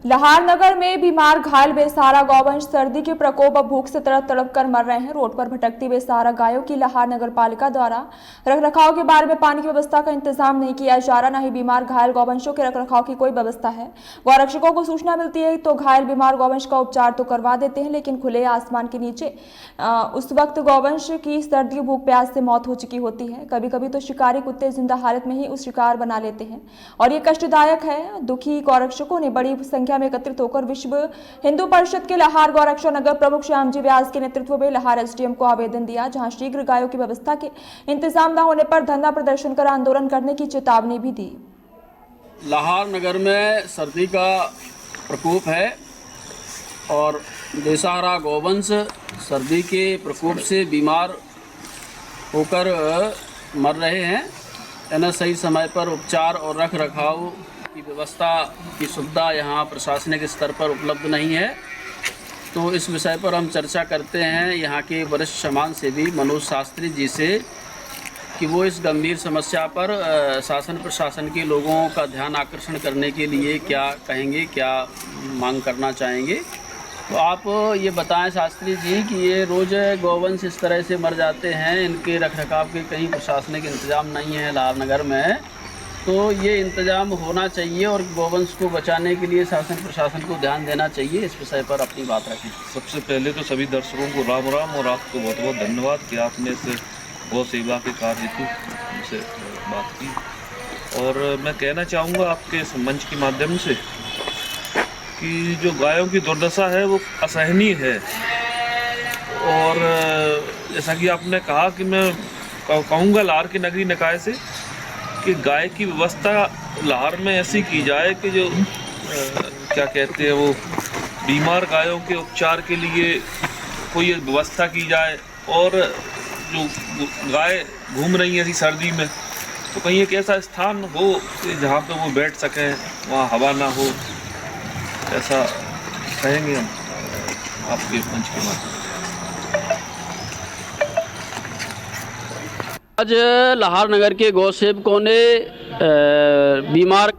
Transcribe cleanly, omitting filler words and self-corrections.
लहारनगर में बीमार घायल बेसहारा गौवंश सर्दी के प्रकोप व भूख से तड़प तड़प कर मर रहे हैं। रोड पर भटकती बेसहारा गायों की लहार नगर पालिका द्वारा रखरखाव के बारे में पानी की व्यवस्था का इंतजाम नहीं किया जा रहा, न ही बीमार घायल गौवंशों के रखरखाव की कोई व्यवस्था है। गौरक्षकों को सूचना मिलती है तो घायल बीमार गौवंश का उपचार तो करवा देते हैं, लेकिन खुले आसमान के नीचे उस वक्त गौवंश की सर्दी भूख प्यास से मौत हो चुकी होती है। कभी कभी तो शिकारी कुत्ते जिंदा हालत में ही उस शिकार बना लेते हैं और ये कष्टदायक है। दुखी गौरक्षकों ने बड़ी संख्या में एकत्रित होकर विश्व हिंदू परिषद के लहार गौरक्षा नगर प्रमुख श्यामजी व्यास के नेतृत्व में लहार एसडीएम को आवेदन दिया, जहां शीघ्र गायों की व्यवस्था के इंतजाम न होने पर धरना प्रदर्शन कर आंदोलन करने की चेतावनी भी दी। लहार नगर में सर्दी का प्रकोप है और बेसहारा गौवंश सर्दी के प्रकोप से बीमार होकर मर रहे हैं। इन्हें सही समय पर उपचार और रख रखाव की व्यवस्था की सुविधा यहाँ प्रशासनिक स्तर पर उपलब्ध नहीं है। तो इस विषय पर हम चर्चा करते हैं यहाँ के वरिष्ठ समाज सेवी मनोज शास्त्री जी से कि वो इस गंभीर समस्या पर शासन प्रशासन के लोगों का ध्यान आकर्षण करने के लिए क्या कहेंगे, क्या मांग करना चाहेंगे। तो आप ये बताएं शास्त्री जी कि ये रोज़ गौवंश इस तरह से मर जाते हैं, इनके रखरखाव के कहीं प्रशासनिक इंतजाम नहीं है लहार नगर में, तो ये इंतजाम होना चाहिए और गौवंश को बचाने के लिए शासन प्रशासन को ध्यान देना चाहिए। इस विषय पर अपनी बात रखें। सबसे पहले तो सभी दर्शकों को राम राम और आपको बहुत बहुत धन्यवाद कि आपने से गौ सेवा के कार्य हेतु हमसे बात की। और मैं कहना चाहूँगा आपके इस मंच के माध्यम से कि जो गायों की दुर्दशा है वो असहनीय है। और जैसा कि आपने कहा कि मैं कहूँगा लहार के नगरीय निकाय से कि गाय की व्यवस्था लहार में ऐसी की जाए कि जो क्या कहते हैं वो बीमार गायों के उपचार के लिए कोई व्यवस्था की जाए। और जो गाय घूम रही है ऐसी सर्दी में तो कहीं एक ऐसा स्थान हो कि जहाँ पे वो बैठ सकें, वहाँ हवा ना हो, ऐसा कहेंगे हम आपके मंच के माध्यम। आज लहार नगर के गौ सेवकों ने बीमार